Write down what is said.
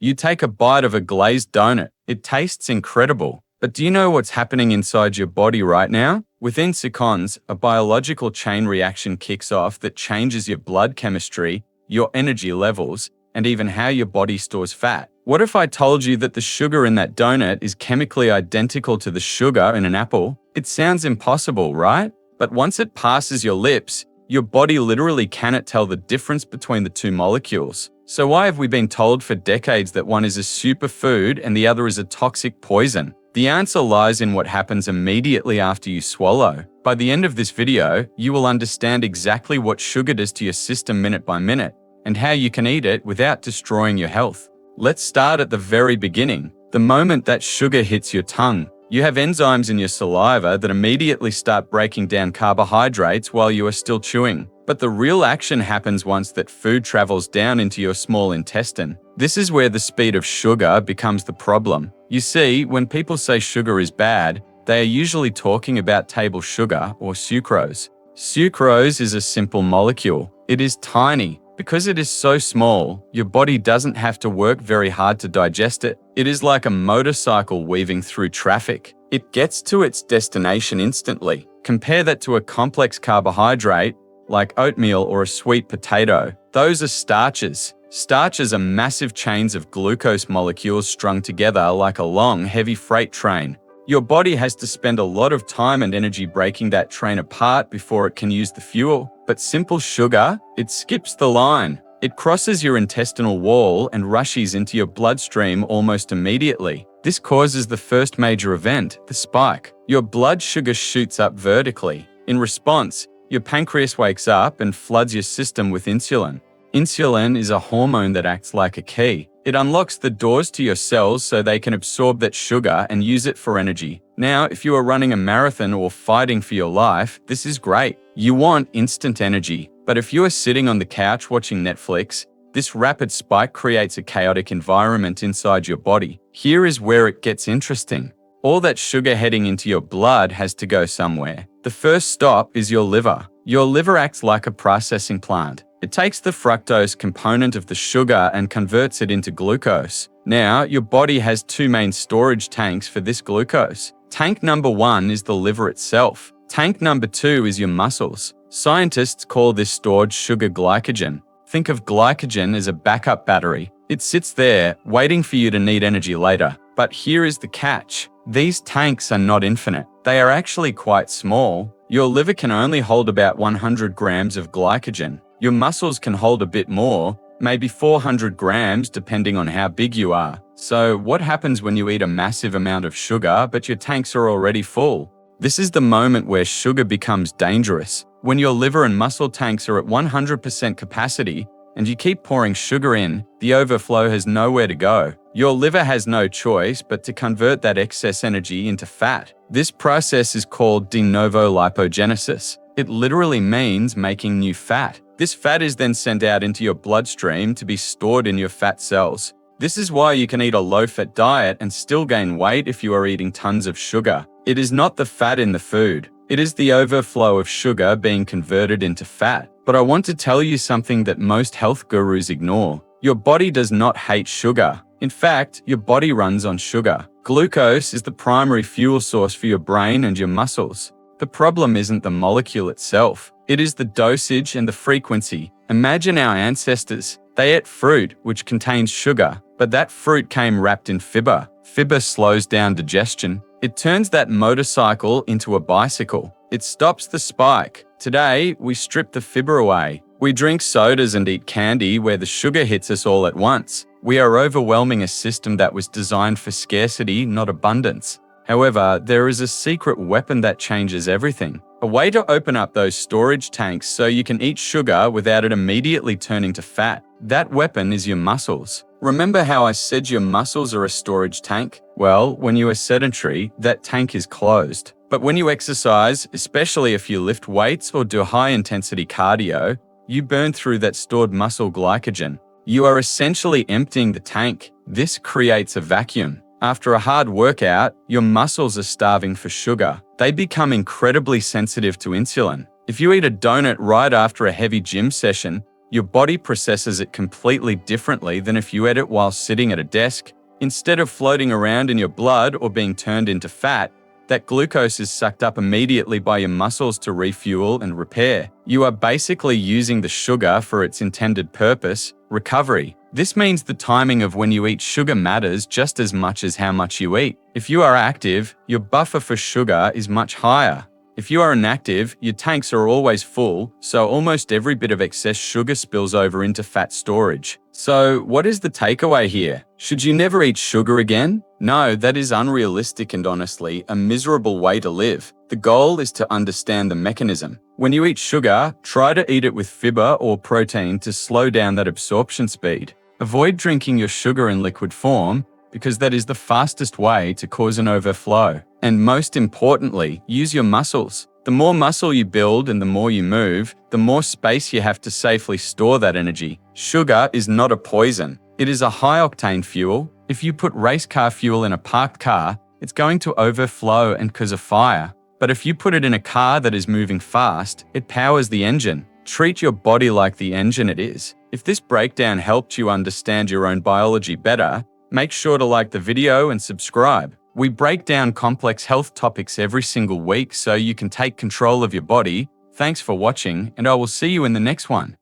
You take a bite of a glazed donut. It tastes incredible. But do you know what's happening inside your body right now? Within seconds, a biological chain reaction kicks off that changes your blood chemistry, your energy levels, and even how your body stores fat. What if I told you that the sugar in that donut is chemically identical to the sugar in an apple? It sounds impossible, right? But once it passes your lips, your body literally cannot tell the difference between the two molecules. So why have we been told for decades that one is a superfood and the other is a toxic poison? The answer lies in what happens immediately after you swallow. By the end of this video, you will understand exactly what sugar does to your system minute by minute, and how you can eat it without destroying your health. Let's start at the very beginning. The moment that sugar hits your tongue, you have enzymes in your saliva that immediately start breaking down carbohydrates while you are still chewing. But the real action happens once that food travels down into your small intestine. This is where the speed of sugar becomes the problem. You see, when people say sugar is bad, they are usually talking about table sugar or sucrose. Sucrose is a simple molecule. It is tiny. Because it is so small, your body doesn't have to work very hard to digest it. It is like a motorcycle weaving through traffic. It gets to its destination instantly. Compare that to a complex carbohydrate, like oatmeal or a sweet potato. Those are starches. Starches are massive chains of glucose molecules strung together like a long, heavy freight train. Your body has to spend a lot of time and energy breaking that train apart before it can use the fuel. But simple sugar, it skips the line. It crosses your intestinal wall and rushes into your bloodstream almost immediately. This causes the first major event, the spike. Your blood sugar shoots up vertically. In response, your pancreas wakes up and floods your system with insulin. Insulin is a hormone that acts like a key. It unlocks the doors to your cells so they can absorb that sugar and use it for energy. Now, if you are running a marathon or fighting for your life, this is great. You want instant energy. But if you are sitting on the couch watching Netflix, this rapid spike creates a chaotic environment inside your body. Here is where it gets interesting. All that sugar heading into your blood has to go somewhere. The first stop is your liver. Your liver acts like a processing plant. It takes the fructose component of the sugar and converts it into glucose. Now, your body has two main storage tanks for this glucose. Tank number 1 is the liver itself. Tank number 2 is your muscles. Scientists call this stored sugar glycogen. Think of glycogen as a backup battery. It sits there, waiting for you to need energy later. But here is the catch. These tanks are not infinite. They are actually quite small. Your liver can only hold about 100 grams of glycogen. Your muscles can hold a bit more, maybe 400 grams depending on how big you are. So what happens when you eat a massive amount of sugar but your tanks are already full? This is the moment where sugar becomes dangerous. When your liver and muscle tanks are at 100% capacity and you keep pouring sugar in, the overflow has nowhere to go. Your liver has no choice but to convert that excess energy into fat. This process is called de novo lipogenesis. It literally means making new fat. This fat is then sent out into your bloodstream to be stored in your fat cells. This is why you can eat a low-fat diet and still gain weight if you are eating tons of sugar. It is not the fat in the food. It is the overflow of sugar being converted into fat. But I want to tell you something that most health gurus ignore. Your body does not hate sugar. In fact, your body runs on sugar. Glucose is the primary fuel source for your brain and your muscles. The problem isn't the molecule itself. It is the dosage and the frequency. Imagine our ancestors. They ate fruit, which contains sugar, but that fruit came wrapped in fiber. Fiber slows down digestion. It turns that motorcycle into a bicycle. It stops the spike. Today, we strip the fiber away. We drink sodas and eat candy where the sugar hits us all at once. We are overwhelming a system that was designed for scarcity, not abundance. However, there is a secret weapon that changes everything. A way to open up those storage tanks so you can eat sugar without it immediately turning to fat. That weapon is your muscles. Remember how I said your muscles are a storage tank? Well, when you are sedentary, that tank is closed. But when you exercise, especially if you lift weights or do high-intensity cardio, you burn through that stored muscle glycogen. You are essentially emptying the tank. This creates a vacuum. After a hard workout, your muscles are starving for sugar. They become incredibly sensitive to insulin. If you eat a donut right after a heavy gym session, Your body processes it completely differently than if you ate it while sitting at a desk. Instead of floating around in your blood or being turned into fat, that glucose is sucked up immediately by your muscles to refuel and repair. You are basically using the sugar for its intended purpose, recovery. This means the timing of when you eat sugar matters just as much as how much you eat. If you are active, your buffer for sugar is much higher. If you are inactive, your tanks are always full, so almost every bit of excess sugar spills over into fat storage. So, what is the takeaway here? Should you never eat sugar again? No, that is unrealistic and honestly a miserable way to live. The goal is to understand the mechanism. When you eat sugar, try to eat it with fiber or protein to slow down that absorption speed. Avoid drinking your sugar in liquid form, because that is the fastest way to cause an overflow. And most importantly, use your muscles. The more muscle you build and the more you move, the more space you have to safely store that energy. Sugar is not a poison. It is a high-octane fuel. If you put race car fuel in a parked car, it's going to overflow and cause a fire. But if you put it in a car that is moving fast, it powers the engine. Treat your body like the engine it is. If this breakdown helped you understand your own biology better, make sure to like the video and subscribe. We break down complex health topics every single week so you can take control of your body. Thanks for watching, and I will see you in the next one.